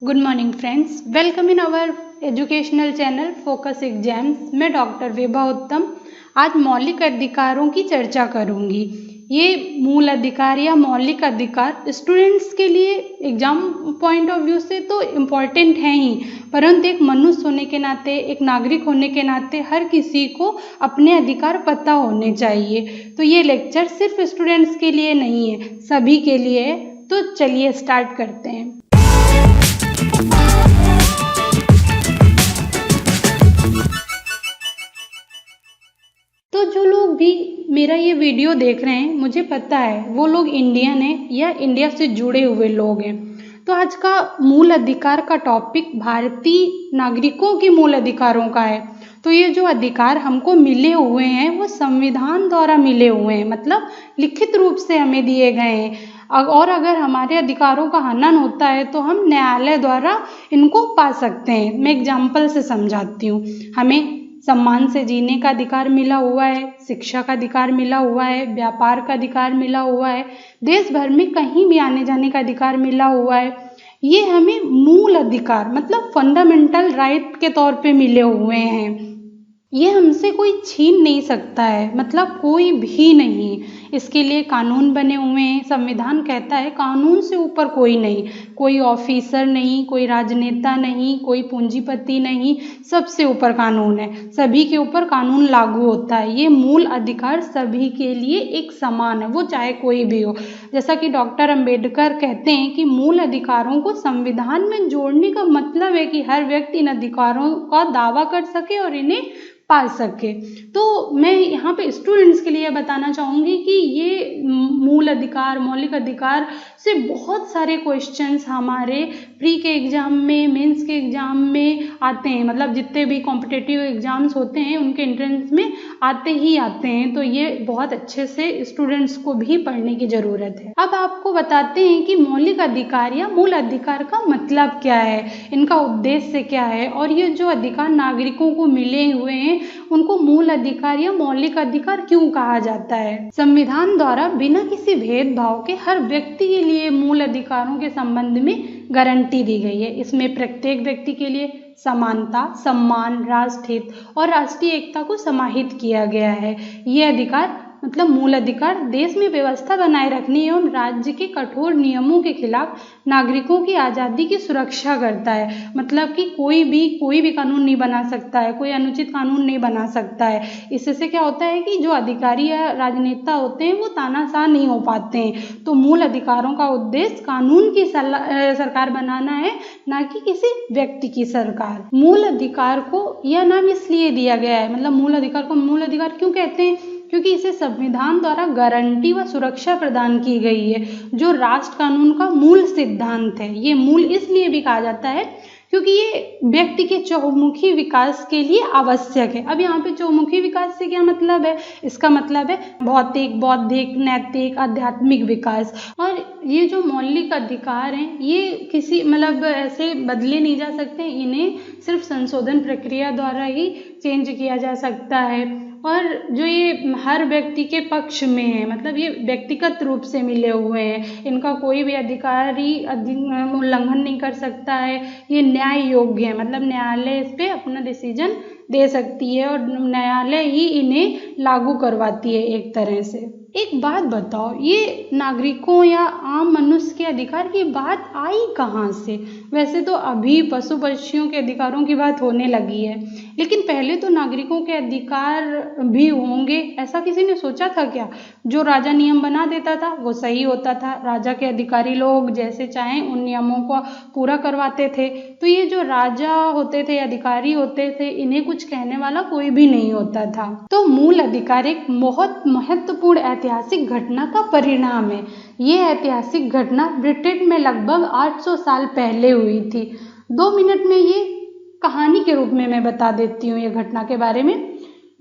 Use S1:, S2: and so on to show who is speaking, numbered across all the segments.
S1: Good morning friends, welcome in our educational channel focus exams. मैं doctor Vibha Uttam आज मौलिक अधिकारों की चर्चा करूंगी। ये मूल अधिकार या मौलिक अधिकार स्टूडेंट्स के लिए एग्जाम पॉइंट ऑफ व्यू से तो इम्पॉर्टेंट हैं ही, परंतु एक मनुष्य होने के नाते, एक नागरिक होने के नाते हर किसी को अपने अधिकार पता होने चाहिए। तो ये लेक्चर सिर्फ स्टूडेंट्स के लिए नहीं है, सभी के लिए है। तो चलिए स्टार्ट करते हैं। तो जो लोग भी मेरा ये वीडियो देख रहे हैं, मुझे पता है वो लोग इंडियन हैं या इंडिया से जुड़े हुए लोग हैं। तो आज का मूल अधिकार का टॉपिक भारतीय नागरिकों के मूल अधिकारों का है। तो ये जो अधिकार हमको मिले हुए हैं वो संविधान द्वारा मिले हुए हैं, मतलब लिखित रूप से हमें दिए गए हैं। और अगर हमारे अधिकारों का हनन होता है तो हम न्यायालय द्वारा इनको पा सकते हैं। मैं एग्जाम्पल से समझाती हूँ। हमें सम्मान से जीने का अधिकार मिला हुआ है, शिक्षा का अधिकार मिला हुआ है, व्यापार का अधिकार मिला हुआ है, देश भर में कहीं भी आने जाने का अधिकार मिला हुआ है। ये हमें मूल अधिकार मतलब फंडामेंटल राइट के तौर पे मिले हुए हैं। ये हमसे कोई छीन नहीं सकता है, मतलब कोई भी नहीं। इसके लिए कानून बने हुए हैं। संविधान कहता है कानून से ऊपर कोई नहीं, कोई ऑफिसर नहीं, कोई राजनेता नहीं, कोई पूंजीपति नहीं, सबसे ऊपर कानून है। सभी के ऊपर कानून लागू होता है। ये मूल अधिकार सभी के लिए एक समान है, वो चाहे कोई भी हो। जैसा कि डॉक्टर अंबेडकर कहते हैं कि मूल अधिकारों को संविधान में जोड़ने का मतलब है कि हर व्यक्ति इन अधिकारों का दावा कर सके और इन्हें पा सके। तो मैं यहाँ पे स्टूडेंट्स के लिए बताना चाहूँगी कि ये मूल अधिकार, मौलिक अधिकार से बहुत सारे क्वेश्चंस हमारे प्री के एग्ज़ाम में, मेंस के एग्ज़ाम में आते हैं। मतलब जितने भी कॉम्पिटिटिव एग्ज़ाम्स होते हैं उनके एंट्रेंस में आते ही आते हैं। तो ये बहुत अच्छे से स्टूडेंट्स को भी पढ़ने की ज़रूरत है। अब आपको बताते हैं कि मौलिक अधिकार या मूल अधिकार का मतलब क्या है, इनका उद्देश्य क्या है, और ये जो अधिकार नागरिकों को मिले हुए हैं उनको मूल अधिकार या मौलिक अधिकार क्यों कहा जाता है। संविधान द्वारा बिना किसी भेदभाव के हर व्यक्ति के लिए मूल अधिकारों के संबंध में गारंटी दी गई है। इसमें प्रत्येक व्यक्ति के लिए समानता, सम्मान, राष्ट्रहित और राष्ट्रीय एकता को समाहित किया गया है। ये अधिकार मतलब मूल अधिकार देश में व्यवस्था बनाए रखने एवं राज्य के कठोर नियमों के खिलाफ नागरिकों की आज़ादी की सुरक्षा करता है। मतलब कि कोई भी कानून नहीं बना सकता है, कोई अनुचित कानून नहीं बना सकता है। इससे क्या होता है कि जो अधिकारी या राजनेता होते हैं वो तानाशाह नहीं हो पाते हैं। तो मूल अधिकारों का उद्देश्य कानून की सरकार बनाना है, ना कि किसी व्यक्ति की सरकार। मूल अधिकार को यह नाम इसलिए दिया गया है, मतलब मूल अधिकार को मूल अधिकार क्यों कहते हैं, क्योंकि इसे संविधान द्वारा गारंटी व सुरक्षा प्रदान की गई है, जो राष्ट्र कानून का मूल सिद्धांत है। ये मूल इसलिए भी कहा जाता है क्योंकि ये व्यक्ति के चहुमुखी विकास के लिए आवश्यक है। अब यहाँ पे चहुमुखी विकास से क्या मतलब है? इसका मतलब है भौतिक, बौद्धिक, नैतिक, आध्यात्मिक विकास। और ये जो मौलिक अधिकार हैं ये किसी मतलब ऐसे बदले नहीं जा सकते, इन्हें सिर्फ संशोधन प्रक्रिया द्वारा ही चेंज किया जा सकता है। और जो ये हर व्यक्ति के पक्ष में है, मतलब ये व्यक्तिगत रूप से मिले हुए हैं। इनका कोई भी अधिकारी उल्लंघन नहीं कर सकता है। ये न्याय योग्य है, मतलब न्यायालय इस पे अपना डिसीजन दे सकती है और न्यायालय ही इन्हें लागू करवाती है एक तरह से। एक बात बताओ, ये नागरिकों या आम मनुष्य के अधिकार की बात आई कहाँ से? वैसे तो अभी पशु पक्षियों के अधिकारों की बात होने लगी है, लेकिन पहले तो नागरिकों के अधिकार भी होंगे, ऐसा किसी ने सोचा था क्या? जो राजा नियम बना देता था वो सही होता था। राजा के अधिकारी लोग जैसे चाहें उन नियमों को पूरा करवाते थे। तो ये जो राजा होते थे, अधिकारी होते थे, इन्हें कुछ कहने वाला कोई भी नहीं होता था। तो मूल अधिकार एक बहुत महत्वपूर्ण ऐतिहासिक घटना का परिणाम है। ये ऐतिहासिक घटना ब्रिटेन में लगभग 800 साल पहले हुई थी। 2 मिनट में ये कहानी के रूप में मैं बता देती हूँ ये घटना के बारे में।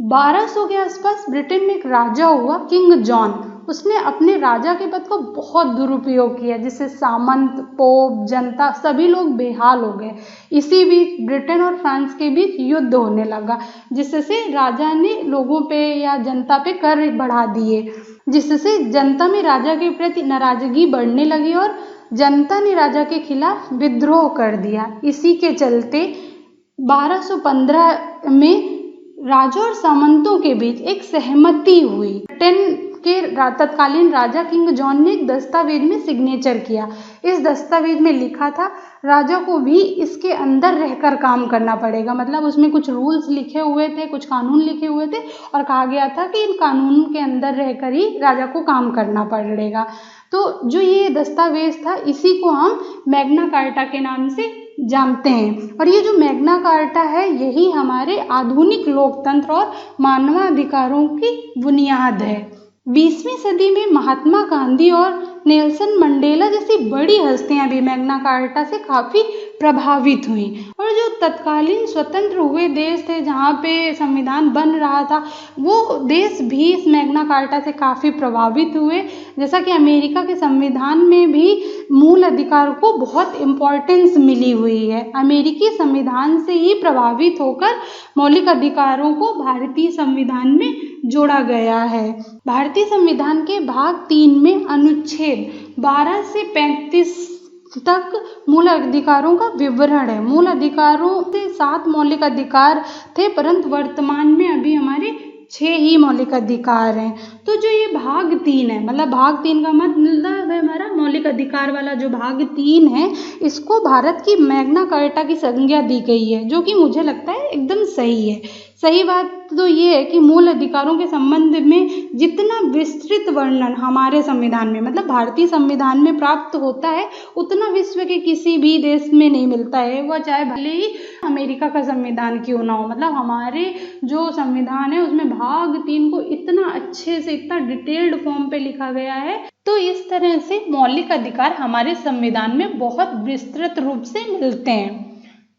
S1: 1200 के आसपास ब्रिटेन में एक राजा हुआ, किंग जॉन। उसने अपने राजा के पद को बहुत दुरुपयोग किया, जिससे सामंत, पोप, जनता सभी लोग बेहाल हो गए। इसी बीच ब्रिटेन और फ्रांस के बीच युद्ध होने लगा, जिससे राजा ने लोगों पे या जनता पे कर बढ़ा दिए, जिससे जनता में राजा के प्रति नाराजगी बढ़ने लगी और जनता ने राजा के खिलाफ विद्रोह कर दिया। इसी के चलते 1215 में राजा और सामंतों के बीच एक सहमति हुई। के तत्कालीन राजा किंग जॉन ने एक दस्तावेज में सिग्नेचर किया। इस दस्तावेज में लिखा था राजा को भी इसके अंदर रहकर काम करना पड़ेगा। मतलब उसमें कुछ रूल्स लिखे हुए थे, कुछ कानून लिखे हुए थे और कहा गया था कि इन कानून के अंदर रहकर ही राजा को काम करना पड़ेगा। तो जो ये दस्तावेज था इसी को हम मैग्ना कार्टा के नाम से जानते हैं। और ये जो मैग्ना कार्टा है यही हमारे आधुनिक लोकतंत्र और मानवाधिकारों की बुनियाद है। 20वीं सदी में महात्मा गांधी और नेल्सन मंडेला जैसी बड़ी हस्तियां भी मैग्ना कार्टा से काफ़ी प्रभावित हुई। और जो तत्कालीन स्वतंत्र हुए देश थे जहाँ पे संविधान बन रहा था, वो देश भी इस मैग्ना कार्टा से काफ़ी प्रभावित हुए। जैसा कि अमेरिका के संविधान में भी मूल अधिकार को बहुत इम्पोर्टेंस मिली हुई है। अमेरिकी संविधान से ही प्रभावित होकर मौलिक अधिकारों को भारतीय संविधान में जोड़ा गया है। भारतीय संविधान के भाग 3 में अनुच्छेद 12 से 35 तक मूल अधिकारों का विवरण है। मूल अधिकारों से 7 मौलिक अधिकार थे, परंतु वर्तमान में अभी हमारे 6 ही मौलिक अधिकार हैं। तो जो ये भाग 3 है, मतलब भाग 3 का मतलब है हमारा मौलिक अधिकार वाला जो भाग 3 है, इसको भारत की मैग्ना कार्टा की संज्ञा दी गई है, जो कि मुझे लगता है एकदम सही है। सही बात तो ये है कि मूल अधिकारों के संबंध में जितना विस्तृत वर्णन हमारे संविधान में, मतलब भारतीय संविधान में प्राप्त होता है, उतना विश्व के किसी भी देश में नहीं मिलता है, वह चाहे भले ही अमेरिका का संविधान क्यों ना हो। मतलब हमारे जो संविधान है उसमें भाग 3 को इतना अच्छे से, इतना डिटेल्ड फॉर्म पे लिखा गया है। तो इस तरह से मौलिक अधिकार हमारे संविधान में बहुत विस्तृत रूप से मिलते हैं।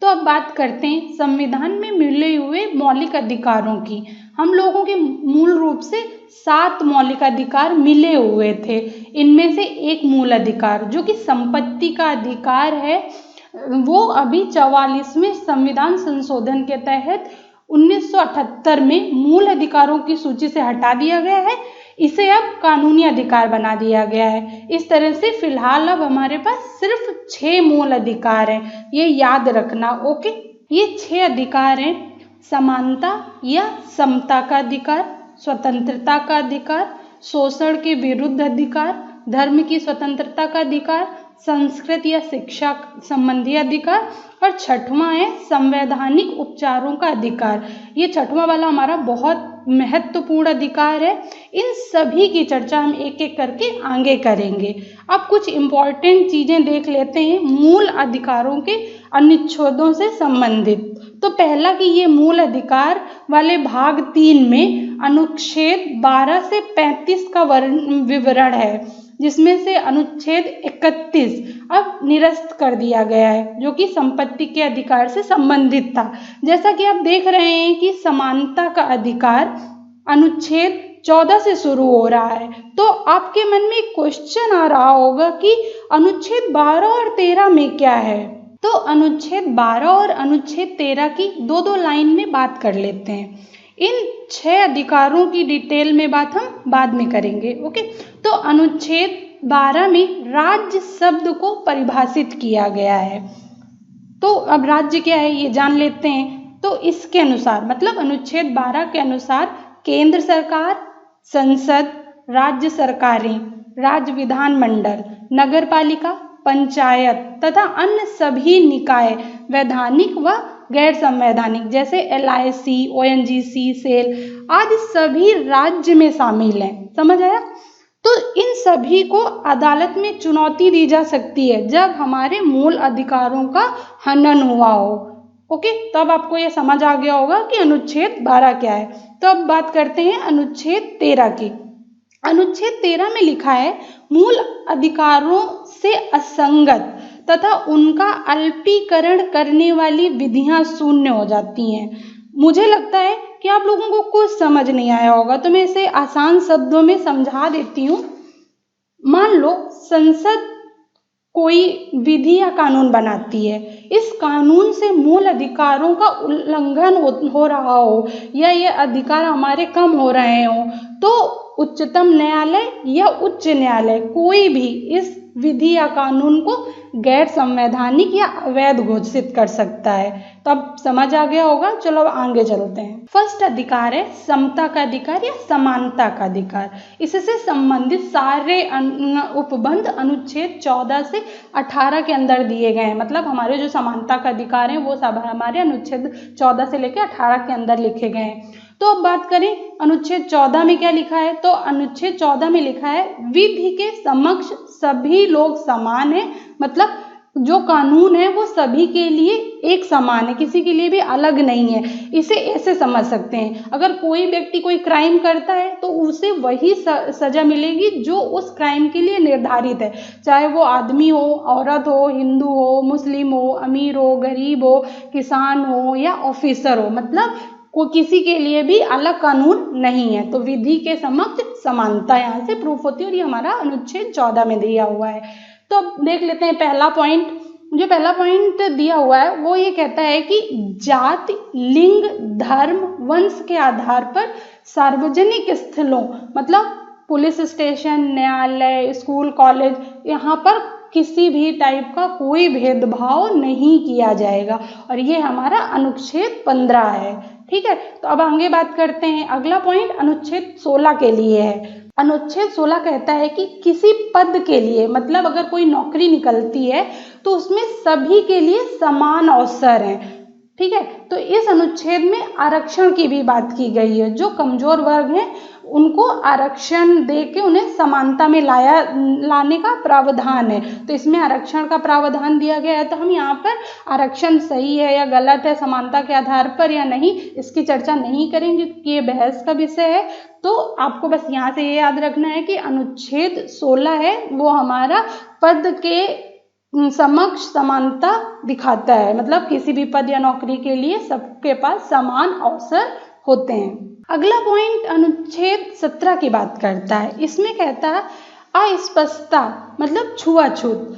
S1: तो अब बात करते हैं संविधान में मिले हुए मौलिक अधिकारों की। हम लोगों के मूल रूप से 7 मौलिक अधिकार मिले हुए थे। इनमें से एक मूल अधिकार जो कि संपत्ति का अधिकार है, वो अभी 44वें संविधान संशोधन के तहत 1978 में मूल अधिकारों की सूची से हटा दिया गया है। इसे अब कानूनी अधिकार बना दिया गया है। इस तरह से फिलहाल अब हमारे पास सिर्फ 6 मूल अधिकार हैं, ये याद रखना। ओके, ये 6 अधिकार हैं: समानता या समता का अधिकार, स्वतंत्रता का अधिकार, शोषण के विरुद्ध अधिकार, धर्म की स्वतंत्रता का अधिकार, संस्कृति या शिक्षा संबंधी अधिकार, और 6वां है संवैधानिक उपचारों का अधिकार। ये 6वां वाला हमारा बहुत महत्वपूर्ण अधिकार है। इन सभी की चर्चा हम एक एक करके आगे करेंगे। अब कुछ इम्पॉर्टेंट चीज़ें देख लेते हैं मूल अधिकारों के अनुच्छेदों से संबंधित। तो पहला कि ये मूल अधिकार वाले भाग 3 में अनुच्छेद 12 से 35 का विवरण है, जिसमें से अनुच्छेद 31 अब निरस्त कर दिया गया है, जो कि संपत्ति के अधिकार से संबंधित था। जैसा कि आप देख रहे हैं कि समानता का अधिकार अनुच्छेद 14 से शुरू हो रहा है। तो आपके मन में एक क्वेश्चन आ रहा होगा कि अनुच्छेद 12 और 13 में क्या है। तो अनुच्छेद 12 और अनुच्छेद 13 की दो लाइन में बात कर लेते हैं। इन 6 अधिकारों की डिटेल में बात हम बाद में करेंगे। ओके, तो अनुच्छेद 12 में राज्य शब्द को परिभाषित किया गया है। तो अब राज्य क्या है ये जान लेते हैं। तो इसके अनुसार, मतलब अनुच्छेद 12 के अनुसार, केंद्र सरकार, संसद, राज्य सरकारें, राज्य विधानमंडल, नगर पालिका, पंचायत तथा अन्य सभी निकाय वैधानिक व गैर संवैधानिक जैसे LIC, ONGC, सेल आदि सभी राज्य में शामिल हैं। समझ आया? तो इन सभी को अदालत में चुनौती दी जा सकती है जब हमारे मूल अधिकारों का हनन हुआ हो। ओके, तब आपको ये समझ आ गया होगा कि अनुच्छेद 12 क्या है। तो अब बात करते हैं अनुच्छेद 13 की। अनुच्छेद 13 में लिखा है, मूल अधिकारों से असंगत तथा उनका अल्पीकरण करने वाली विधियां शून्य हो जाती हैं। मुझे लगता है कि आप लोगों को कुछ समझ नहीं आया होगा, तो मैं इसे आसान शब्दों में समझा देती हूँ। मान लो संसद कोई विधि या कानून बनाती है, इस कानून से मूल अधिकारों का उल्लंघन हो रहा हो या ये अधिकार हमारे कम हो रहे हो, तो उच्चतम न्यायालय या उच्च न्यायालय कोई भी इस विधि या कानून को गैर संवैधानिक या अवैध घोषित कर सकता है। तो अब समझ आ गया होगा। चलो अब आगे चलते हैं। फर्स्ट अधिकार है समता का अधिकार या समानता का अधिकार। इससे संबंधित सारे उपबंध अनुच्छेद 14 से 18 के अंदर दिए गए हैं। मतलब हमारे जो समानता का अधिकार है वो सब हमारे अनुच्छेद 14 से लेकर 18 के अंदर लिखे गए हैं। तो अब बात करें अनुच्छेद 14 में क्या लिखा है, तो अनुच्छेद 14 में लिखा है विधि के समक्ष सभी लोग समान हैं। मतलब जो कानून है वो सभी के लिए एक समान है, किसी के लिए भी अलग नहीं है। इसे ऐसे समझ सकते हैं, अगर कोई व्यक्ति कोई क्राइम करता है तो उसे वही सजा मिलेगी जो उस क्राइम के लिए निर्धारित है, चाहे वो आदमी हो, औरत हो, हिंदू हो, मुस्लिम हो, अमीर हो, गरीब हो, किसान हो या ऑफिसर हो। मतलब को किसी के लिए भी अलग कानून नहीं है। तो विधि के समक्ष समानता यहाँ से प्रूफ होती है और ये हमारा अनुच्छेद 14 में दिया हुआ है। तो अब देख लेते हैं पहला पॉइंट। जो पहला पॉइंट दिया हुआ है वो ये कहता है कि जाति, लिंग, धर्म, वंश के आधार पर सार्वजनिक स्थलों मतलब पुलिस स्टेशन, न्यायालय, स्कूल, कॉलेज, यहाँ पर किसी भी टाइप का कोई भेदभाव नहीं किया जाएगा। और ये हमारा अनुच्छेद 15 है। ठीक है, तो अब आगे बात करते हैं। अगला पॉइंट अनुच्छेद 16 के लिए है। अनुच्छेद 16 कहता है कि किसी पद के लिए मतलब अगर कोई नौकरी निकलती है तो उसमें सभी के लिए समान अवसर हैं। ठीक है, तो इस अनुच्छेद में आरक्षण की भी बात की गई है। जो कमजोर वर्ग हैं उनको आरक्षण दे के उन्हें समानता में लाने का प्रावधान है। तो इसमें आरक्षण का प्रावधान दिया गया है। तो हम यहाँ पर आरक्षण सही है या गलत है समानता के आधार पर या नहीं, इसकी चर्चा नहीं करेंगे क्योंकि ये बहस का विषय है। तो आपको बस यहाँ से ये याद रखना है कि अनुच्छेद 16 है वो हमारा पद के समक्ष समानता दिखाता है। मतलब किसी भी पद या नौकरी के लिए सबके पास समान अवसर होते हैं। अगला पॉइंट अनुच्छेद 17 की बात करता है। इसमें कहता है अस्पृश्यता मतलब छुआछूत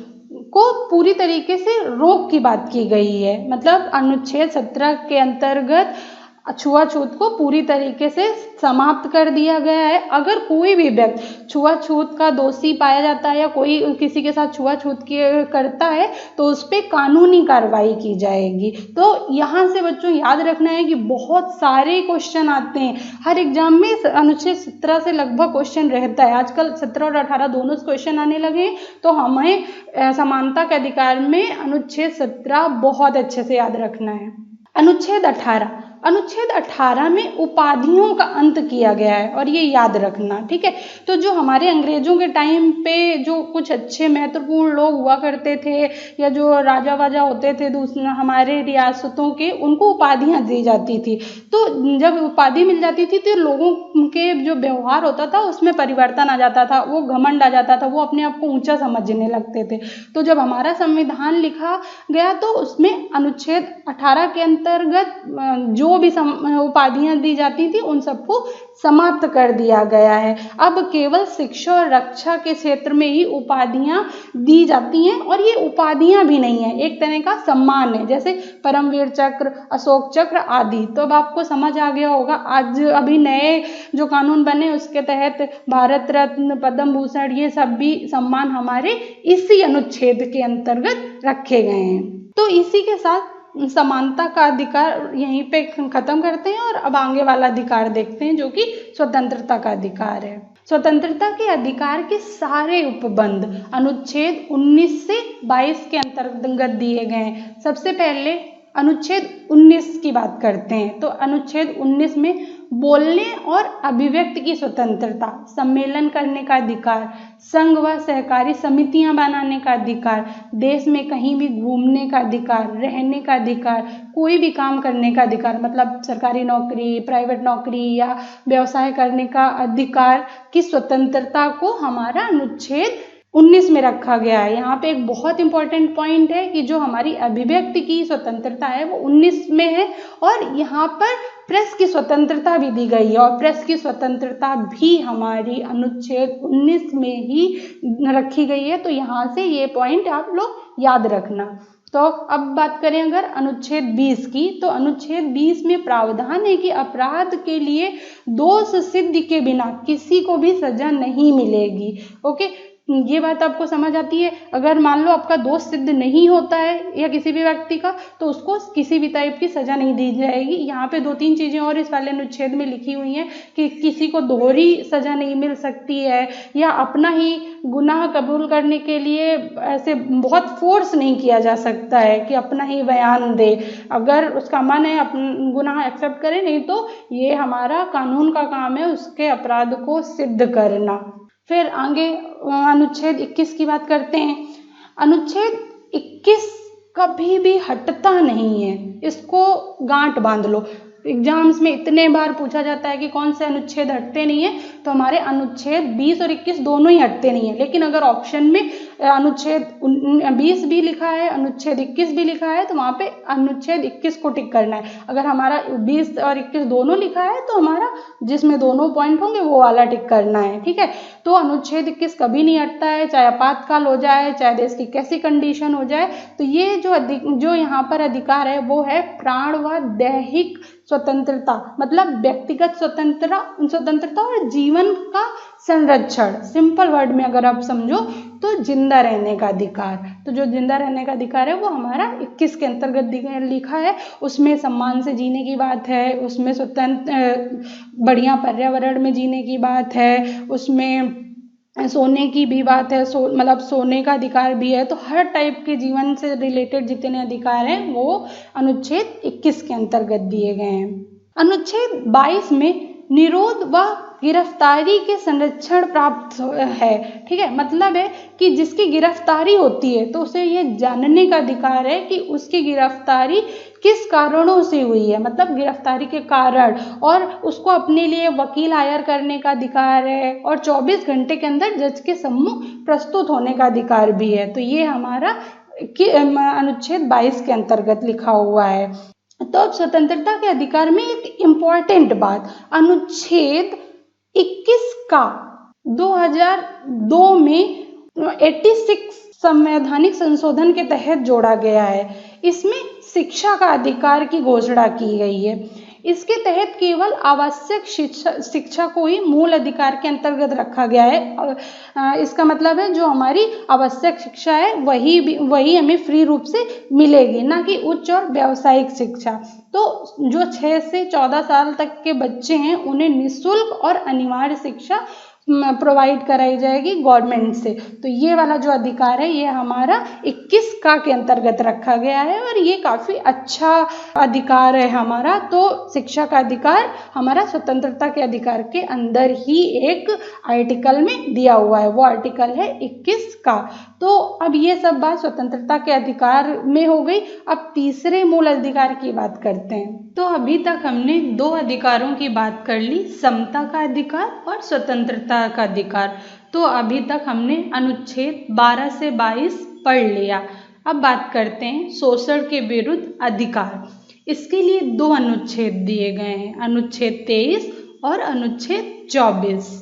S1: को पूरी तरीके से रोक की बात की गई है। मतलब अनुच्छेद 17 के अंतर्गत छुआछूत को पूरी तरीके से समाप्त कर दिया गया है। अगर कोई भी व्यक्ति छुआछूत का दोषी पाया जाता है या कोई किसी के साथ छुआछूत करता है तो उस पर कानूनी कार्रवाई की जाएगी। तो यहाँ से बच्चों याद रखना है कि बहुत सारे क्वेश्चन आते हैं हर एग्जाम में। अनुच्छेद 17 से लगभग क्वेश्चन रहता है। आजकल 17 और 18 दोनों क्वेश्चन आने लगे हैं। तो हमें समानता के अधिकार में अनुच्छेद 17 बहुत अच्छे से याद रखना है। अनुच्छेद 18 में उपाधियों का अंत किया गया है और ये याद रखना। ठीक है, तो जो हमारे अंग्रेजों के टाइम पे जो कुछ अच्छे महत्वपूर्ण लोग हुआ करते थे या जो राजा वाजा होते थे दूसरे हमारे रियासतों के, उनको उपाधियां दी जाती थी। तो जब उपाधि मिल जाती थी तो लोगों के जो व्यवहार होता था उसमें परिवर्तन आ जाता था, वो घमंड आ जाता था, वो अपने आप को ऊंचा समझने लगते थे। तो जब हमारा संविधान लिखा गया तो उसमें अनुच्छेद 18 के अंतर्गत जो भी उपाधियां दी जाती थी उन सबको समाप्त कर दिया गया है। अब केवल शिक्षा और रक्षा के क्षेत्र में ही उपाधियां दी जाती हैं और ये उपाधियां भी नहीं है, एक तरह का सम्मान है, जैसे परमवीर चक्र, अशोक चक्र आदि। तो अब आपको समझ आ गया होगा। आज अभी नए जो कानून बने उसके तहत भारत रत्न, पद्म भूषण, ये सब भी सम्मान हमारे इसी अनुच्छेद के अंतर्गत रखे गए हैं। तो इसी के साथ समानता का अधिकार यहीं पे खत्म करते हैं और अब आगे वाला अधिकार देखते हैं जो कि स्वतंत्रता का अधिकार है। स्वतंत्रता के अधिकार के सारे उपबंध अनुच्छेद 19 से 22 के अंतर्गत दिए गए हैं। सबसे पहले अनुच्छेद 19 की बात करते हैं। तो अनुच्छेद 19 में बोलने और अभिव्यक्ति की स्वतंत्रता, सम्मेलन करने का अधिकार, संघ व सहकारी समितियां बनाने का अधिकार, देश में कहीं भी घूमने का अधिकार, रहने का अधिकार, कोई भी काम करने का अधिकार, मतलब सरकारी नौकरी, प्राइवेट नौकरी या व्यवसाय करने का अधिकार की स्वतंत्रता को हमारा अनुच्छेद 19 में रखा गया है। यहाँ पे एक बहुत इंपॉर्टेंट पॉइंट है कि जो हमारी अभिव्यक्ति की स्वतंत्रता है वो 19 में है और यहाँ पर प्रेस की स्वतंत्रता भी दी गई है और प्रेस की स्वतंत्रता भी हमारी अनुच्छेद 19 में ही रखी गई है। तो यहाँ से ये पॉइंट आप लोग याद रखना। तो अब बात करें अगर अनुच्छेद 20 की, तो अनुच्छेद 20 में प्रावधान है कि अपराध के लिए दोष सिद्धि के बिना किसी को भी सजा नहीं मिलेगी। ओके, ये बात आपको समझ आती है? अगर मान लो आपका दोष सिद्ध नहीं होता है या किसी भी व्यक्ति का, तो उसको किसी भी टाइप की सजा नहीं दी जाएगी। यहाँ पे 2-3 चीजें और इस वाले अनुच्छेद में लिखी हुई हैं कि किसी को दोहरी सजा नहीं मिल सकती है, या अपना ही गुनाह कबूल करने के लिए ऐसे बहुत फोर्स नहीं किया जा सकता है कि अपना ही बयान दे। अगर उसका मन है अपना गुनाह एक्सेप्ट करे, नहीं तो ये हमारा कानून का काम है उसके अपराध को सिद्ध करना। फिर आगे अनुच्छेद 21 की बात करते हैं। अनुच्छेद 21 कभी भी हटता नहीं है, इसको गांठ बांध लो। एग्जाम्स में इतने बार पूछा जाता है कि कौन से अनुच्छेद हटते नहीं है, तो हमारे अनुच्छेद 20 और 21 दोनों ही हटते नहीं है। लेकिन अगर ऑप्शन में अनुच्छेद 20 भी लिखा है, अनुच्छेद 21 भी लिखा है, तो वहाँ पे अनुच्छेद 21 को टिक करना है। अगर हमारा 20 और 21 दोनों लिखा है, तो हमारा जिसमें दोनों पॉइंट होंगे वो वाला टिक करना है, ठीक है। तो अनुच्छेद 21 कभी नहीं हटता है, चाहे आपातकाल हो जाए, चाहे देश की कैसी कंडीशन हो जाए। तो ये जो यहाँ पर अधिकार है वो है प्राण व दैहिक स्वतंत्रता, मतलब व्यक्तिगत स्वतंत्रता और जीवन का संरक्षण। सिंपल वर्ड में अगर आप समझो तो जिंदा रहने का अधिकार। तो जो जिंदा रहने का अधिकार है वो हमारा 21 के अंतर्गत लिखा है। उसमें सम्मान से जीने की बात है, उसमें स्वतंत्र बढ़िया पर्यावरण में जीने की बात है, उसमें सोने की भी बात है, मतलब सोने का अधिकार भी है। तो हर टाइप के जीवन से रिलेटेड जितने अधिकार हैं वो अनुच्छेद 21 के अंतर्गत दिए गए हैं। अनुच्छेद 22 में निरोध व गिरफ्तारी के संरक्षण प्राप्त है, ठीक है। मतलब है कि जिसकी गिरफ्तारी होती है तो उसे ये जानने का अधिकार है कि उसकी गिरफ्तारी किस कारणों से हुई है, मतलब गिरफ्तारी के कारण, और उसको अपने लिए वकील हायर करने का अधिकार है, और 24 घंटे के अंदर जज के सम्मुख प्रस्तुत होने का अधिकार भी है। तो ये हमारा अनुच्छेद 22 के अंतर्गत लिखा हुआ है। तो अब स्वतंत्रता के अधिकार में एक इम्पॉर्टेंट बात, अनुच्छेद 21 का 2002 में 86 संवैधानिक संशोधन के तहत जोड़ा गया है। इसमें शिक्षा का अधिकार की घोषणा की गई है। इसके तहत केवल आवश्यक शिक्षा को ही मूल अधिकार के अंतर्गत रखा गया है। इसका मतलब है जो हमारी आवश्यक शिक्षा है वही हमें फ्री रूप से मिलेगी, ना कि उच्च और व्यावसायिक शिक्षा। तो जो 6 से 14 साल तक के बच्चे हैं उन्हें निःशुल्क और अनिवार्य शिक्षा प्रोवाइड कराई जाएगी गवर्नमेंट से। तो ये वाला जो अधिकार है ये हमारा 21 का के अंतर्गत रखा गया है, और ये काफ़ी अच्छा अधिकार है हमारा। तो शिक्षा का अधिकार हमारा स्वतंत्रता के अधिकार के अंदर ही एक आर्टिकल में दिया हुआ है, वो आर्टिकल है 21 का। तो अब ये सब बात स्वतंत्रता के अधिकार में हो गई। अब तीसरे मूल अधिकार की बात करते हैं। तो अभी तक हमने 2 अधिकारों की बात कर ली, समता का अधिकार और स्वतंत्रता का अधिकार। तो अभी तक हमने अनुच्छेद 12 से 22 पढ़ लिया। अब बात करते हैं शोषण के विरुद्ध अधिकार। इसके लिए 2 अनुच्छेद दिए गए हैं, अनुच्छेद 23 और अनुच्छेद 24।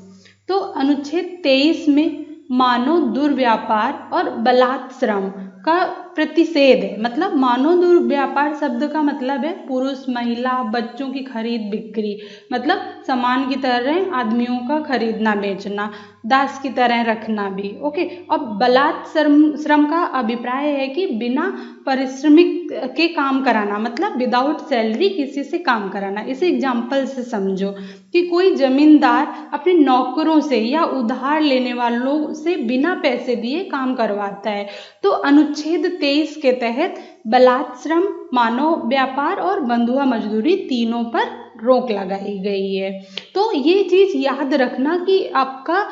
S1: तो अनुच्छेद 23 में मानव दुर्व्यापार और बलात्श्रम का प्रतिषेध है। मतलब मानव दुर्व्यापार शब्द का मतलब है पुरुष, महिला, बच्चों की खरीद बिक्री, मतलब सामान की तरह आदमियों का खरीदना बेचना, दास की तरह रखना भी। ओके। अब बलात्श्रम का अभिप्राय है कि बिना पारिश्रमिक के काम कराना, मतलब विदाउट सैलरी किसी से काम कराना। इसे एग्जाम्पल से समझो कि कोई जमींदार अपने नौकरों से या उधार लेने वालों से बिना पैसे दिए काम करवाता है। तो अनुच्छेद 23 के तहत बलात्श्रम, मानव व्यापार और बंधुआ मजदूरी तीनों पर रोक लगाई गई है। तो ये चीज़ याद रखना कि आपका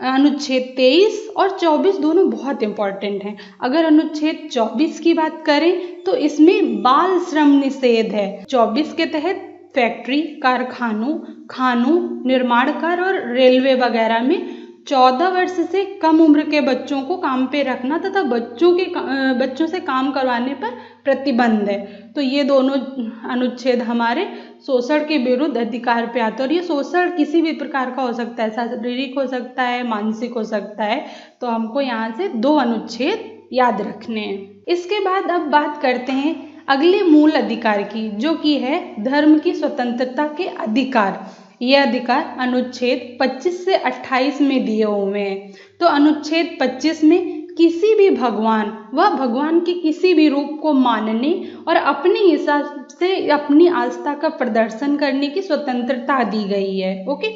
S1: अनुच्छेद 23 और 24 दोनों बहुत इंपॉर्टेंट हैं। अगर अनुच्छेद 24 की बात करें तो इसमें बाल श्रम निषेध है। 24 के तहत फैक्ट्री, कारखानों, खानों, निर्माण कार्य और रेलवे वगैरह में 14 वर्ष से कम उम्र के बच्चों को काम पे रखना तथा बच्चों से काम करवाने पर प्रतिबंध है। तो ये दोनों अनुच्छेद हमारे शोषण के विरुद्ध अधिकार पे आते हैं। और ये शोषण किसी भी प्रकार का हो सकता है, शारीरिक हो सकता है, मानसिक हो सकता है। तो हमको यहाँ से 2 अनुच्छेद याद रखने हैं। इसके बाद अब बात करते हैं अगले मूल अधिकार की, जो कि है धर्म की स्वतंत्रता के अधिकार। ये अधिकार अनुच्छेद 25 से 28 में दिए हुए हैं। तो अनुच्छेद 25 में किसी भी भगवान व भगवान के किसी भी रूप को मानने और अपने हिसाब से अपनी आस्था का प्रदर्शन करने की स्वतंत्रता दी गई है। ओके,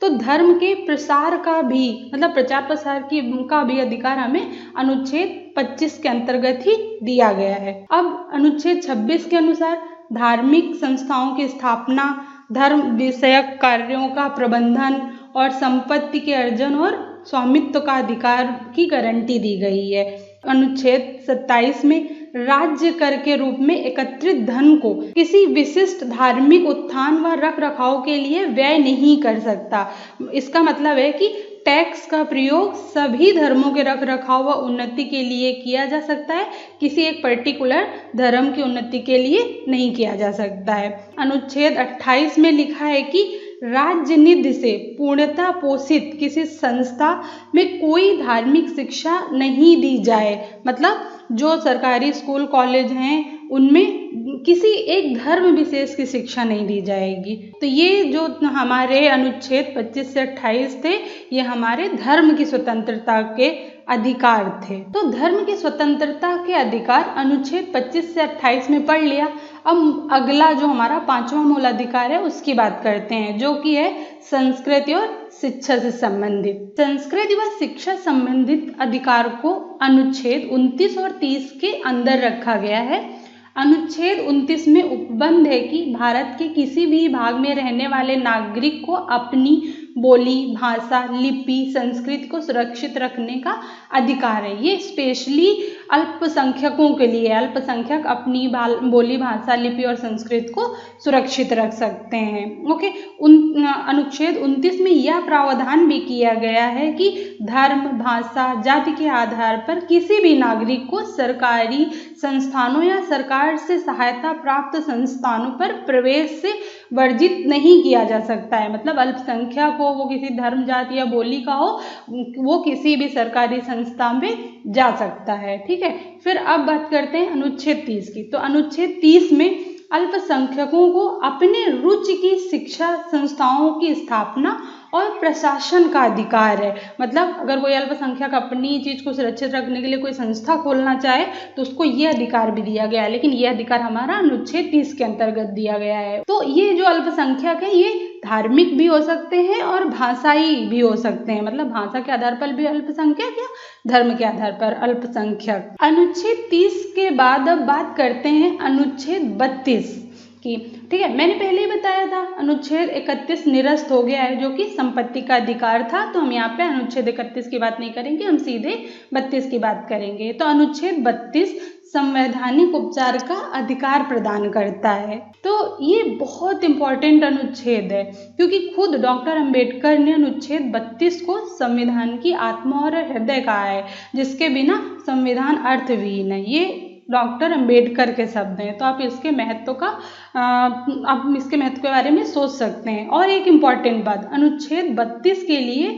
S1: तो धर्म के प्रसार का भी मतलब प्रचार प्रसार की का भी अधिकार हमें अनुच्छेद 25 के अंतर्गत ही दिया गया है। अब अनुच्छेद 26 के अनुसार धार्मिक संस्थाओं की स्थापना, धर्म विषयक कार्यों का प्रबंधन और संपत्ति के अर्जन और स्वामित्व का अधिकार की गारंटी दी गई है। अनुच्छेद 27 में राज्य कर के रूप में एकत्रित धन को किसी विशिष्ट धार्मिक उत्थान व रख रखाव के लिए व्यय नहीं कर सकता। इसका मतलब है कि टैक्स का प्रयोग सभी धर्मों के रख रखाव व उन्नति के लिए किया जा सकता है, किसी एक पर्टिकुलर धर्म की उन्नति के लिए नहीं किया जा सकता है। अनुच्छेद 28 में लिखा है कि राज्य निधि से पूर्णतः पोषित किसी संस्था में कोई धार्मिक शिक्षा नहीं दी जाए। मतलब जो सरकारी स्कूल कॉलेज हैं उनमें किसी एक धर्म विशेष की शिक्षा नहीं दी जाएगी। तो ये जो हमारे अनुच्छेद 25 से 28 थे, ये हमारे धर्म की स्वतंत्रता के अधिकार थे। तो धर्म की स्वतंत्रता के अधिकार अनुच्छेद 25 से 28 में पढ़ लिया। अब अगला जो हमारा 5वां मूल अधिकार है उसकी बात करते हैं, जो कि है संस्कृति और शिक्षा से संबंधित। संस्कृति व शिक्षा संबंधित अधिकार को अनुच्छेद 29 और 30 के अंदर रखा गया है। अनुच्छेद 29 में उपबंध है कि भारत के किसी भी भाग में रहने वाले नागरिक को अपनी बोली, भाषा, लिपि, संस्कृति को सुरक्षित रखने का अधिकार है। ये स्पेशली अल्पसंख्यकों के लिए, अल्पसंख्यक अपनी बोली, भाषा, लिपि और संस्कृति को सुरक्षित रख सकते हैं। ओके, अनुच्छेद 29 में यह प्रावधान भी किया गया है कि धर्म, भाषा, जाति के आधार पर किसी भी नागरिक को सरकारी संस्थानों या सरकार से सहायता प्राप्त संस्थानों पर प्रवेश से वर्जित नहीं किया जा सकता है। मतलब अल्पसंख्यक हो, वो किसी धर्म, जाति या बोली का हो, वो किसी भी सरकारी संस्था में जा सकता है। ठीक है, फिर अब बात करते हैं अनुच्छेद 30 की। तो अनुच्छेद 30 में अल्पसंख्यकों को अपने रुचि की शिक्षा संस्थाओं की स्थापना और प्रशासन का अधिकार है। मतलब अगर कोई अल्पसंख्यक अपनी चीज़ को सुरक्षित रखने के लिए कोई संस्था खोलना चाहे तो उसको ये अधिकार भी दिया गया है, लेकिन ये अधिकार हमारा अनुच्छेद 30 के अंतर्गत दिया गया है। तो ये जो अल्पसंख्यक है ये धार्मिक भी हो सकते हैं और भाषाई भी हो सकते हैं। मतलब भाषा के आधार पर भी अल्पसंख्यक या धर्म के आधार पर अल्पसंख्यक। अनुच्छेद 30 के बाद अब बात करते हैं अनुच्छेद 32 की। ठीक है, मैंने पहले ही बताया था अनुच्छेद 31 निरस्त हो गया है, जो कि संपत्ति का अधिकार था। तो हम यहाँ पे अनुच्छेद 31 की बात नहीं करेंगे, हम सीधे 32 की बात करेंगे। तो अनुच्छेद 32 संवैधानिक उपचार का अधिकार प्रदान करता है। तो ये बहुत इंपॉर्टेंट अनुच्छेद है, क्योंकि खुद डॉक्टर अंबेडकर ने अनुच्छेद 32 को संविधान की आत्मा और हृदय कहा है, जिसके बिना संविधान अर्थहीन है। ये डॉक्टर अंबेडकर के शब्द हैं। तो आप इसके महत्व के बारे में सोच सकते हैं। और एक इम्पॉर्टेंट बात अनुच्छेद 32 के लिए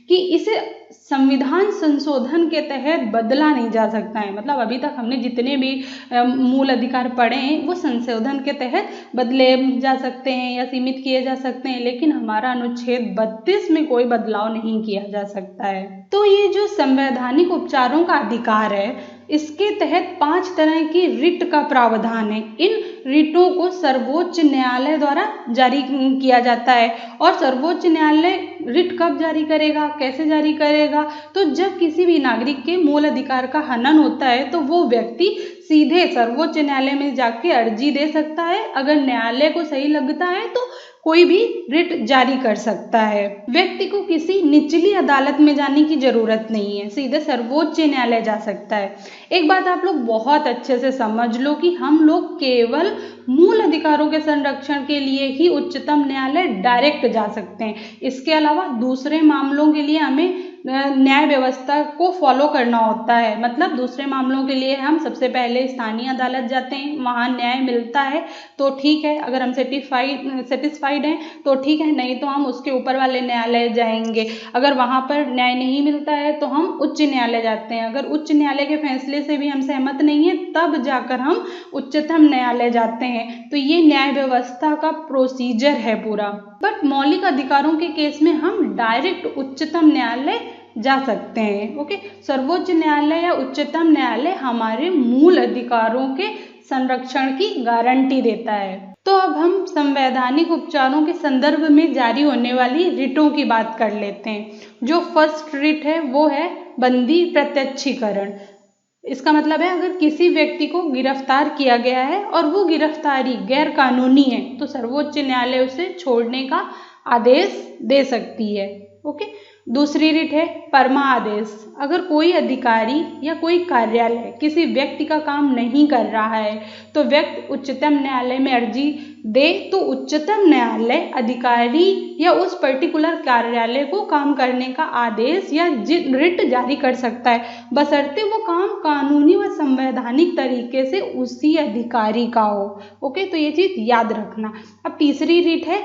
S1: कि इसे संविधान संशोधन के तहत बदला नहीं जा सकता है। मतलब अभी तक हमने जितने भी मूल अधिकार पढ़े हैं वो संशोधन के तहत बदले जा सकते हैं या सीमित किए जा सकते हैं, लेकिन हमारा अनुच्छेद 32 में कोई बदलाव नहीं किया जा सकता है। तो ये जो संवैधानिक उपचारों का अधिकार है, इसके तहत 5 तरह की रिट का प्रावधान है। इन रिटों को सर्वोच्च न्यायालय द्वारा जारी किया जाता है। और सर्वोच्च न्यायालय रिट कब जारी करेगा, कैसे जारी करेगा? तो जब किसी भी नागरिक के मूल अधिकार का हनन होता है तो वो व्यक्ति सीधे सर्वोच्च न्यायालय में जाके अर्जी दे सकता है। अगर न्यायालय को सही लगता है तो कोई भी रिट जारी कर सकता है। व्यक्ति को किसी निचली अदालत में जाने की जरूरत नहीं है, सीधे सर्वोच्च न्यायालय जा सकता है। एक बात आप लोग बहुत अच्छे से समझ लो कि हम लोग केवल मूल अधिकारों के संरक्षण के लिए ही उच्चतम न्यायालय डायरेक्ट जा सकते हैं। इसके अलावा दूसरे मामलों के लिए हमें न्याय व्यवस्था को फॉलो करना होता है। मतलब दूसरे मामलों के लिए हम सबसे पहले स्थानीय अदालत जाते हैं, वहाँ न्याय मिलता है तो ठीक है, अगर हम सेटिस्फाइड हैं तो ठीक है, नहीं तो हम उसके ऊपर वाले न्यायालय जाएंगे। अगर वहाँ पर न्याय नहीं मिलता है तो हम उच्च न्यायालय जाते हैं। अगर उच्च न्यायालय के फैसले से भी हम सहमत नहीं हैं तब जाकर हम उच्चतम न्यायालय जाते हैं। तो ये न्याय व्यवस्था का प्रोसीजर है पूरा। बट मौलिक अधिकारों के केस में हम डायरेक्ट उच्चतम न्यायालय जा सकते हैं। ओके, सर्वोच्च न्यायालय या उच्चतम न्यायालय हमारे मूल अधिकारों के संरक्षण की गारंटी देता है। तो अब हम संवैधानिक उपचारों के संदर्भ में जारी होने वाली रिटों की बात कर लेते हैं। जो फर्स्ट रिट है वो है बंदी प्रत्यक्षीकरण। इसका मतलब है अगर किसी व्यक्ति को गिरफ्तार किया गया है और वो गिरफ्तारी गैर कानूनी है तो सर्वोच्च न्यायालय उसे छोड़ने का आदेश दे सकती है। ओके, दूसरी रिट है परमा आदेश। अगर कोई अधिकारी या कोई कार्यालय किसी व्यक्ति का काम नहीं कर रहा है तो व्यक्ति उच्चतम न्यायालय में अर्जी दे तो उच्चतम न्यायालय अधिकारी या उस पर्टिकुलर कार्यालय को काम करने का आदेश या रिट जारी कर सकता है, बशर्ते वो काम कानूनी व संवैधानिक तरीके से उसी अधिकारी का हो। ओके, तो ये चीज़ याद रखना। अब तीसरी रिट है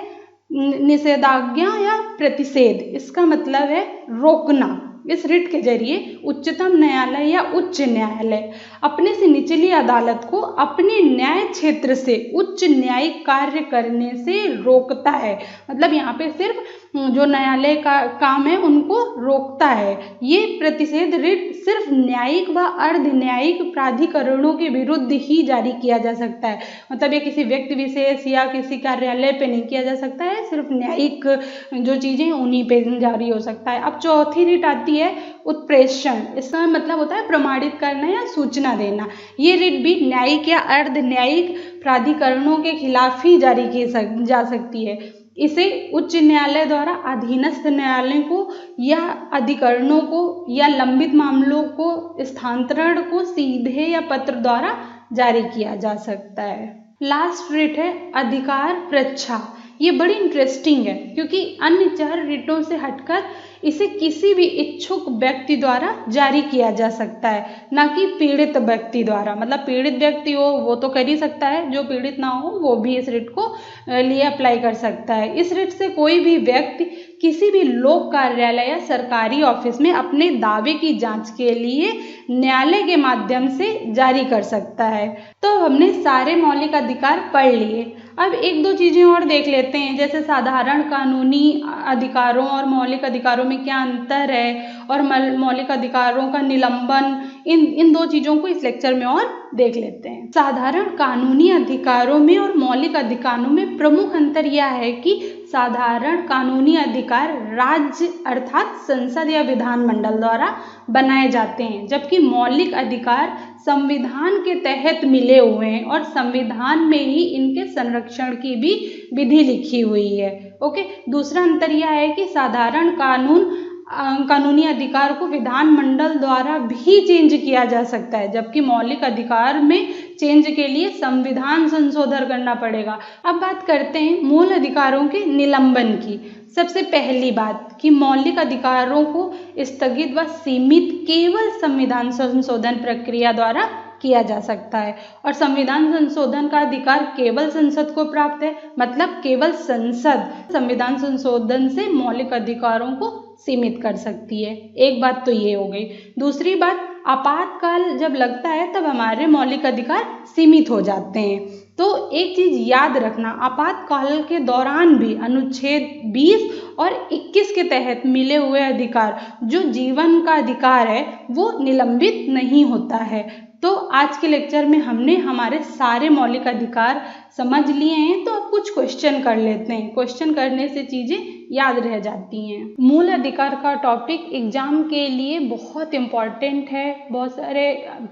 S1: निषेधाज्ञा या प्रतिषेध। इसका मतलब है रोकना। इस रिट के जरिए उच्चतम न्यायालय या उच्च न्यायालय अपने से निचली अदालत को अपने न्याय क्षेत्र से उच्च न्यायिक कार्य करने से रोकता है। मतलब यहाँ पे सिर्फ जो न्यायालय का काम है उनको रोकता है। ये प्रतिषेध रिट सिर्फ न्यायिक व अर्ध न्यायिक प्राधिकरणों के विरुद्ध ही जारी किया जा सकता है। मतलब ये किसी व्यक्ति विशेष या किसी कार्यालय पे नहीं किया जा सकता है, सिर्फ न्यायिक जो चीज़ें उन्हीं पे जारी हो सकता है। अब चौथी रिट आती है उत्प्रेषण। इसका मतलब होता है प्रमाणित करना या सूचना देना। ये रिट भी न्यायिक या अर्ध न्यायिक प्राधिकरणों के खिलाफ ही जारी की जा सकती है। इसे उच्च न्यायालय द्वारा अधीनस्थ न्यायालय को या अधिकरणों को या लंबित मामलों को स्थानांतरण को सीधे या पत्र द्वारा जारी किया जा सकता है। लास्ट रिट है अधिकार प्रच्छा। ये बड़ी इंटरेस्टिंग है क्योंकि अन्य 4 रिटों से हटकर इसे किसी भी इच्छुक व्यक्ति द्वारा जारी किया जा सकता है, ना कि पीड़ित व्यक्ति द्वारा। मतलब पीड़ित व्यक्ति हो वो तो कर ही सकता है, जो पीड़ित ना हो वो भी इस रिट को लिए अप्लाई कर सकता है। इस रिट से कोई भी व्यक्ति किसी भी लोक कार्यालय या सरकारी ऑफिस में अपने दावे की जांच के लिए न्यायालय के माध्यम से जारी कर सकता है। तो हमने सारे मौलिक अधिकार पढ़ लिए। अब 1-2 चीज़ें और देख लेते हैं, जैसे साधारण कानूनी अधिकारों और मौलिक अधिकारों में क्या अंतर है और मौलिक अधिकारों का निलंबन। इन 2 चीज़ों को इस लेक्चर में और देख लेते हैं। साधारण कानूनी अधिकारों में और मौलिक अधिकारों में प्रमुख अंतर यह है कि साधारण कानूनी अधिकार राज्य अर्थात संसद या विधानमंडल द्वारा बनाए जाते हैं, जबकि मौलिक अधिकार संविधान के तहत मिले हुए हैं और संविधान में ही इनके संरक्षण की भी विधि लिखी हुई है। ओके, दूसरा अंतर यह है कि साधारण कानूनी अधिकार को विधानमंडल द्वारा भी चेंज किया जा सकता है, जबकि मौलिक अधिकार में चेंज के लिए संविधान संशोधन करना पड़ेगा। अब बात करते हैं मूल अधिकारों के निलंबन की। सबसे पहली बात कि मौलिक अधिकारों को स्थगित व सीमित केवल संविधान संशोधन प्रक्रिया द्वारा किया जा सकता है और संविधान संशोधन का अधिकार केवल संसद को प्राप्त है। मतलब केवल संसद संविधान संशोधन से मौलिक अधिकारों को सीमित कर सकती है। एक बात तो ये हो गई। दूसरी बात, आपातकाल जब लगता है तब हमारे मौलिक अधिकार सीमित हो जाते हैं। तो एक चीज़ याद रखना, आपातकाल के दौरान भी अनुच्छेद 20 और 21 के तहत मिले हुए अधिकार, जो जीवन का अधिकार है, वो निलंबित नहीं होता है। तो आज के लेक्चर में हमने हमारे सारे मौलिक अधिकार समझ लिए हैं। तो अब कुछ क्वेश्चन कर लेते हैं। क्वेश्चन करने से चीज़ें याद रह जाती हैं। मूल अधिकार का टॉपिक एग्जाम के लिए बहुत इम्पॉर्टेंट है। बहुत सारे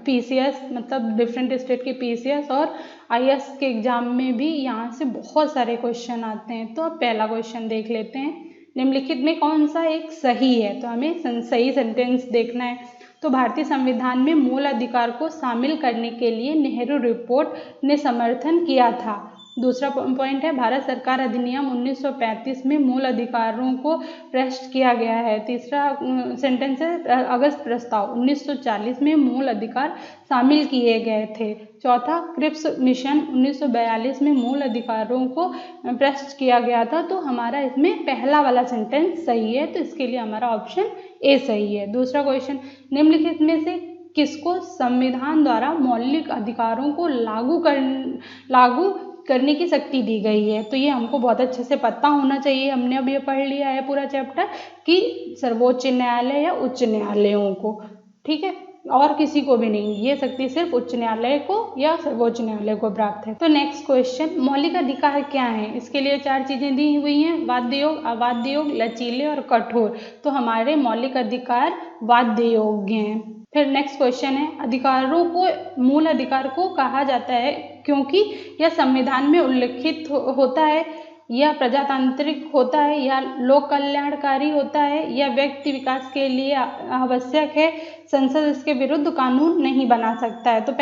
S1: PCS मतलब डिफरेंट स्टेट के PCS और IAS के एग्जाम में भी यहाँ से बहुत सारे क्वेश्चन आते हैं। तो अब पहला क्वेश्चन देख लेते हैं। निम्नलिखित में कौन सा एक सही है? तो हमें सही सेंटेंस देखना है। तो भारतीय संविधान में मूल अधिकार को शामिल करने के लिए नेहरू रिपोर्ट ने समर्थन किया था। दूसरा पॉइंट है भारत सरकार अधिनियम 1935 में मूल अधिकारों को भ्रष्ट किया गया है। तीसरा सेंटेंस है अगस्त प्रस्ताव 1940 में मूल अधिकार शामिल किए गए थे। चौथा क्रिप्स मिशन 1942 में मूल अधिकारों को भ्रष्ट किया गया था। तो हमारा इसमें पहला वाला सेंटेंस सही है, तो इसके लिए हमारा ऑप्शन ए सही है। दूसरा क्वेश्चन, निम्नलिखित में से किसको संविधान द्वारा मौलिक अधिकारों को लागू करने की शक्ति दी गई है? तो ये हमको बहुत अच्छे से पता होना चाहिए। हमने अब ये पढ़ लिया है पूरा चैप्टर कि सर्वोच्च न्यायालय या उच्च न्यायालयों को, ठीक है, और किसी को भी नहीं, ये शक्ति सिर्फ उच्च न्यायालय को या सर्वोच्च न्यायालय को प्राप्त है। तो नेक्स्ट क्वेश्चन, मौलिक अधिकार क्या है? इसके लिए 4 चीजें दी हुई हैं, वाद्य योग, अवाद्य योग, लचीले और कठोर। तो हमारे मौलिक अधिकार वाद्य योग्य हैं। फिर नेक्स्ट क्वेश्चन है, अधिकारों को मूल अधिकार को कहा जाता है क्योंकि यह संविधान में उल्लिखित होता है, या प्रजातांत्रिक होता है, या लोक कल्याणकारी होता है, या व्यक्ति विकास के लिए आवश्यक है, संसद इसके विरुद्ध कानून नहीं बना सकता है। तो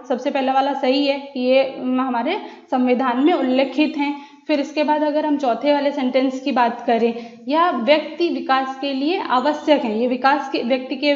S1: सबसे पहला वाला सही है, ये हमारे संविधान में उल्लिखित हैं। फिर इसके बाद अगर हम चौथे वाले सेंटेंस की बात करें, या व्यक्ति विकास के लिए आवश्यक है, ये व्यक्ति के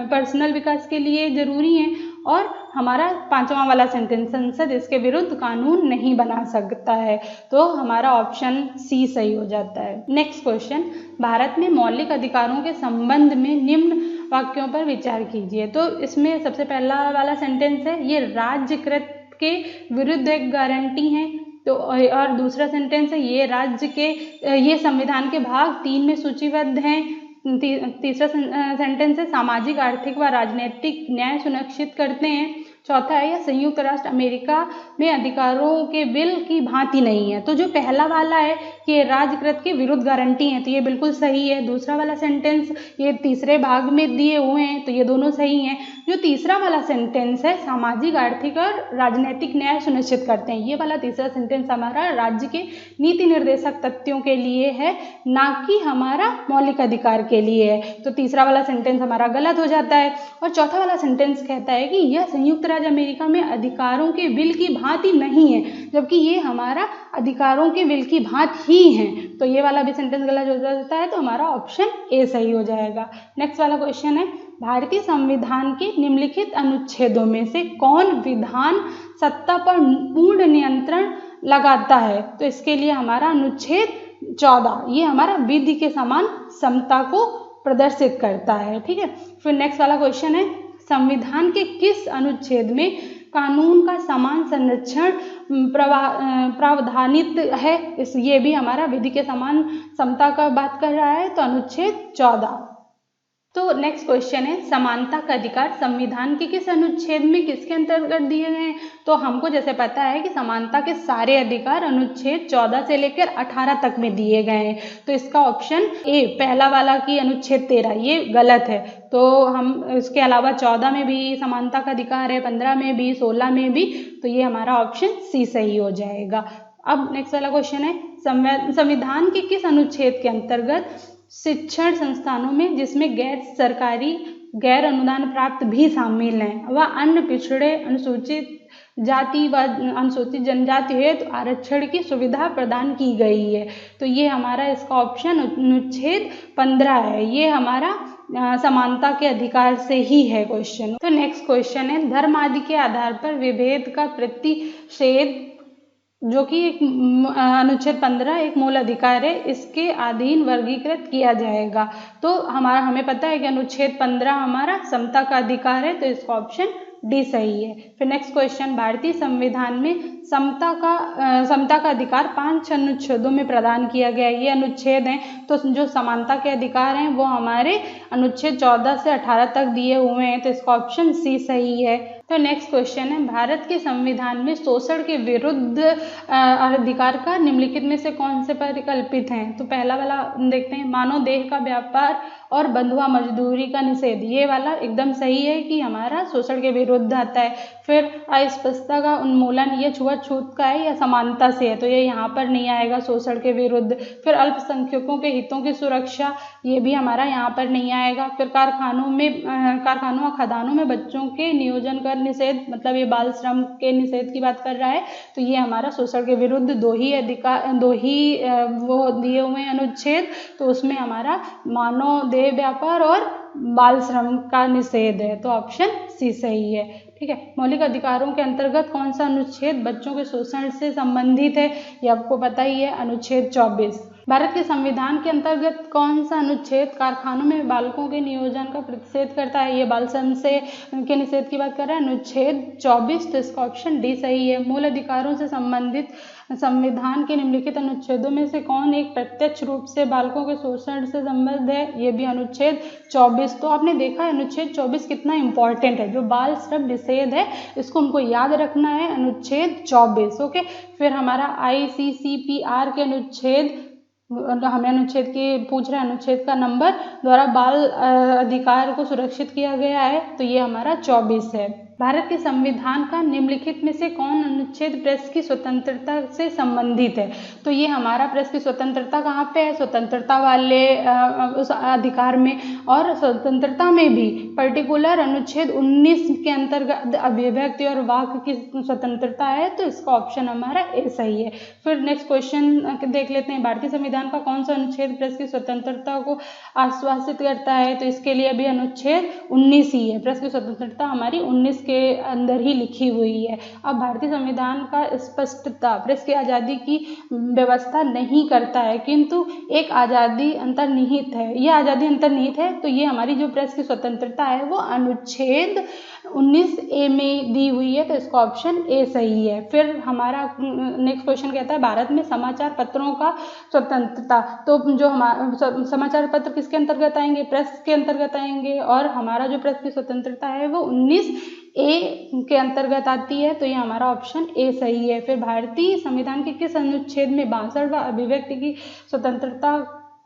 S1: पर्सनल विकास के लिए जरूरी है। और हमारा 5वां वाला सेंटेंस, संसद इसके विरुद्ध कानून नहीं बना सकता है। तो हमारा ऑप्शन सी सही हो जाता है। नेक्स्ट क्वेश्चन, भारत में मौलिक अधिकारों के संबंध में निम्न वाक्यों पर विचार कीजिए। तो इसमें सबसे पहला वाला सेंटेंस है, ये राज्यकृत के विरुद्ध एक गारंटी है। तो और दूसरा सेंटेंस है, ये संविधान के भाग 3 में सूचीबद्ध हैं। तीसरा सेंटेंस है, सामाजिक, आर्थिक व राजनीतिक न्याय सुनिश्चित करते हैं। चौथा है, यह संयुक्त राष्ट्र अमेरिका में अधिकारों के बिल की भांति नहीं है। तो जो पहला वाला है कि राज्यकृत के विरुद्ध गारंटी है, तो ये बिल्कुल सही है। दूसरा वाला सेंटेंस ये तीसरे भाग में दिए हुए हैं, तो ये दोनों सही हैं। जो तीसरा वाला सेंटेंस है, सामाजिक, आर्थिक और राजनीतिक न्याय सुनिश्चित करते हैं, ये वाला तीसरा सेंटेंस हमारा राज्य के नीति निर्देशक तथ्यों के लिए है, ना कि हमारा मौलिक अधिकार के लिए है। तो तीसरा वाला सेंटेंस हमारा गलत हो जाता है। और चौथा वाला सेंटेंस कहता है कि यह संयुक्त राज्य अमेरिका में अधिकारों के बिल की भांति नहीं है, जबकि ये हमारा अधिकारों के बिल की भांति ही है। तो ये वाला भी सेंटेंस गलत हो जाता है, तो हमारा ऑप्शन ए सही हो जाएगा। नेक्स्ट वाला क्वेश्चन है, भारतीय संविधान के निम्नलिखित अनुच्छेदों में से कौन विधान सत्ता पर पूर्ण नियंत्रण लगाता है? तो इसके लिए हमारा अनुच्छेद 14, ये हमारा विधि के समान समता को प्रदर्शित करता है, ठीक है। फिर नेक्स्ट वाला क्वेश्चन है, संविधान के किस अनुच्छेद में कानून का समान संरक्षण प्रावधानित है? ये भी हमारा विधि के समान समता का बात कर रहा है, तो अनुच्छेद 14। तो नेक्स्ट क्वेश्चन है, समानता का अधिकार संविधान के किस अनुच्छेद में किसके अंतर्गत दिए गए हैं? तो हमको जैसे पता है कि समानता के सारे अधिकार अनुच्छेद 14 से लेकर 18 तक में दिए गए हैं। तो इसका ऑप्शन ए, पहला वाला की अनुच्छेद 13, ये गलत है। तो हम इसके अलावा 14 में भी समानता का अधिकार है, 15 में भी, 16 में भी, तो ये हमारा ऑप्शन सी सही हो जाएगा। अब नेक्स्ट वाला क्वेश्चन है, संविधान के किस अनुच्छेद के अंतर्गत शिक्षण संस्थानों में, जिसमें गैर सरकारी, गैर अनुदान प्राप्त भी शामिल हैं, व अन्य पिछड़े, अनुसूचित जाति व अनुसूचित जनजाति हेतु आरक्षण की सुविधा प्रदान की गई है? तो ये हमारा इसका ऑप्शन अनुच्छेद 15 है, ये हमारा समानता के अधिकार से ही है क्वेश्चन। तो नेक्स्ट क्वेश्चन है, धर्म आदि के आधार पर विभेद का प्रतिषेध, जो कि एक अनुच्छेद 15 एक मूल अधिकार है, इसके अधीन वर्गीकृत किया जाएगा। तो हमें पता है कि अनुच्छेद 15 हमारा समता का अधिकार है, तो इसका ऑप्शन डी सही है। फिर नेक्स्ट क्वेश्चन, भारतीय संविधान में समता का अधिकार 5 अनुच्छेदों में प्रदान किया गया है, ये अनुच्छेद हैं। तो जो समानता के अधिकार हैं वो हमारे अनुच्छेद 14 से 18 तक दिए हुए हैं, तो इसका ऑप्शन सी सही है। तो नेक्स्ट क्वेश्चन है, भारत के संविधान में शोषण के विरुद्ध अधिकार का निम्नलिखित में से कौन से परिकल्पित हैं? तो पहला वाला देखते हैं, मानव देह का व्यापार और बंधुआ मजदूरी का निषेध, ये वाला एकदम सही है कि हमारा शोषण के विरुद्ध आता है। फिर अस्पृश्यता का उन्मूलन, ये छुआछूत का है या समानता से है, तो ये यहाँ पर नहीं आएगा शोषण के विरुद्ध। फिर अल्पसंख्यकों के हितों की सुरक्षा, ये भी हमारा यहाँ पर नहीं आएगा। फिर कारखानों और खदानों में बच्चों के नियोजन कर निषेध, मतलब ये बाल श्रम के निषेध की बात कर रहा है। तो ये हमारा शोषण के विरुद्ध दो ही वो दिए हुए हैं अनुच्छेद, तो उसमें हमारा मानव देह व्यापार और बाल श्रम का निषेध है, तो ऑप्शन सी सही है। ठीक है, मौलिक अधिकारों के अंतर्गत कौन सा अनुच्छेद बच्चों के शोषण से संबंधित है, ये आपको पता ही है, अनुच्छेद 24। भारत के संविधान के अंतर्गत कौन सा अनुच्छेद कारखानों में बालकों के नियोजन का प्रतिषेध करता है, ये बाल श्रम से के निषेध की बात कर रहा है, अनुच्छेद 24, तो इसका ऑप्शन डी सही है। मूल अधिकारों से संबंधित संविधान के निम्नलिखित अनुच्छेदों में से कौन एक प्रत्यक्ष रूप से बालकों के शोषण से संबद्ध है, ये भी अनुच्छेद 24। तो आपने देखा अनुच्छेद 24 कितना इंपॉर्टेंट है, जो बाल श्रम निषेध है इसको उनको याद रखना है, अनुच्छेद 24। ओके, फिर हमारा ICCPR के अनुच्छेद, हमें अनुच्छेद के पूछ रहा है, अनुच्छेद का नंबर द्वारा बाल अधिकार को सुरक्षित किया गया है, तो ये हमारा 24 है। भारत के संविधान का निम्नलिखित में से कौन अनुच्छेद प्रेस की स्वतंत्रता से संबंधित है, तो ये हमारा प्रेस की स्वतंत्रता कहाँ पे है, स्वतंत्रता वाले उस अधिकार में, और स्वतंत्रता में भी पर्टिकुलर अनुच्छेद 19 के अंतर्गत अभिव्यक्ति और वाक की स्वतंत्रता है, तो इसका ऑप्शन हमारा ए सही है। फिर नेक्स्ट क्वेश्चन देख लेते हैं, भारतीय संविधान का कौन सा अनुच्छेद प्रेस की स्वतंत्रता को आश्वासित करता है, तो इसके लिए भी अनुच्छेद 19 ही है, प्रेस की स्वतंत्रता हमारी 19 के अंदर ही लिखी हुई है। अब भारतीय संविधान का स्पष्टता प्रेस की आज़ादी की व्यवस्था नहीं करता है, किंतु एक आज़ादी अंतर्निहित है, ये आज़ादी अंतर्निहित है, तो ये हमारी जो प्रेस की स्वतंत्रता है वो अनुच्छेद 19A में दी हुई है, तो इसका ऑप्शन ए सही है। फिर हमारा नेक्स्ट क्वेश्चन कहता है, भारत में समाचार पत्रों का स्वतंत्रता, तो जो हमारा समाचार पत्र किसके अंतर्गत आएंगे, प्रेस के अंतर्गत आएंगे, और हमारा जो प्रेस की स्वतंत्रता है वो 19A के अंतर्गत आती है, तो ये हमारा ऑप्शन ए सही है। फिर भारतीय संविधान के किस अनुच्छेद में 62वां अभिव्यक्ति की स्वतंत्रता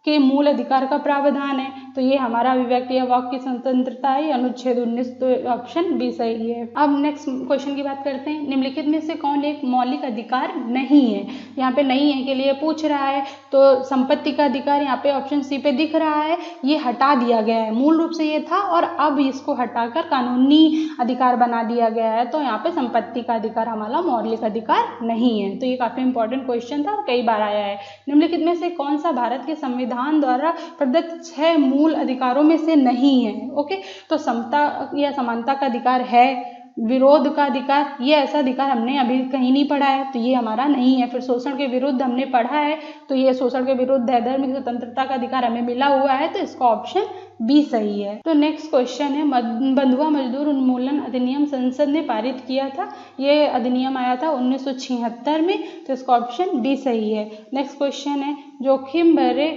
S1: के मूल अधिकार का प्रावधान है, तो ये हमारा अभिव्यक्ति या वाक की स्वतंत्रता है, अनुच्छेद 19, तो ऑप्शन बी सही है। अब नेक्स्ट क्वेश्चन की बात करते हैं, निम्नलिखित में से कौन एक मौलिक अधिकार नहीं है, यहाँ पे नहीं है के लिए पूछ रहा है, तो संपत्ति का अधिकार यहाँ पे ऑप्शन सी पे दिख रहा है, ये हटा दिया गया है, मूल रूप से ये था और अब इसको हटाकर कानूनी अधिकार बना दिया गया है, तो यहाँ पे संपत्ति का अधिकार हमारा मौलिक अधिकार नहीं है, तो ये काफी इंपॉर्टेंट क्वेश्चन था और कई बार आया है। निम्नलिखित में से कौन सा भारत के संविधान द्वारा प्रदत्त 6 मूल अधिकारों में से नहीं है, ओके, तो समता या समानता का अधिकार है, विरोध का अधिकार, ये ऐसा अधिकार हमने अभी कहीं नहीं पढ़ा है, तो ये हमारा नहीं है। फिर शोषण के विरुद्ध हमने पढ़ा है, तो ये शोषण के विरुद्ध है, धार्मिक स्वतंत्रता का अधिकार हमें मिला हुआ है, तो इसका ऑप्शन बी सही है। तो नेक्स्ट क्वेश्चन है, बंधुआ मजदूर उन्मूलन अधिनियम संसद ने पारित किया था, ये अधिनियम आया था 1976 में, तो इसका ऑप्शन बी सही है। नेक्स्ट क्वेश्चन है, जोखिम भरे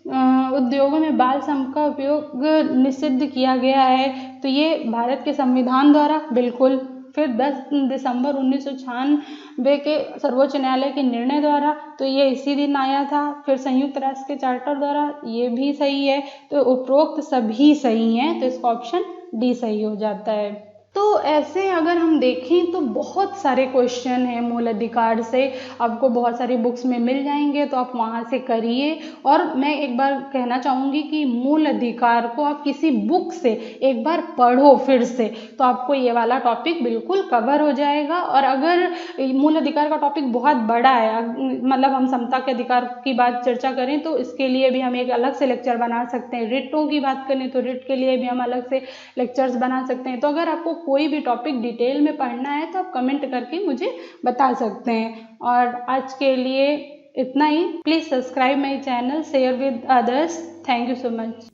S1: उद्योगों में बाल श्रम का उपयोग निषिद्ध किया गया है, तो ये भारत के संविधान द्वारा बिल्कुल। फिर 10 दिसंबर 1996 के सर्वोच्च न्यायालय के निर्णय द्वारा, तो ये इसी दिन आया था। फिर संयुक्त राष्ट्र के चार्टर द्वारा, ये भी सही है, तो उपरोक्त सभी सही हैं, तो इसका ऑप्शन डी सही हो जाता है। तो ऐसे अगर हम देखें तो बहुत सारे क्वेश्चन हैं मूल अधिकार से, आपको बहुत सारी बुक्स में मिल जाएंगे, तो आप वहाँ से करिए। और मैं एक बार कहना चाहूँगी कि मूल अधिकार को आप किसी बुक से एक बार पढ़ो फिर से, तो आपको ये वाला टॉपिक बिल्कुल कवर हो जाएगा। और अगर मूल अधिकार का टॉपिक बहुत बड़ा है, मतलब हम समता के अधिकार की बात चर्चा करें तो इसके लिए भी हम एक अलग से लेक्चर बना सकते हैं। रिटों की बात करें तो रिट के लिए भी हम अलग से लेक्चर्स बना सकते हैं। तो अगर आपको कोई भी टॉपिक डिटेल में पढ़ना है तो आप कमेंट करके मुझे बता सकते हैं। और आज के लिए इतना ही। Please subscribe my channel, share with others. Thank you so much.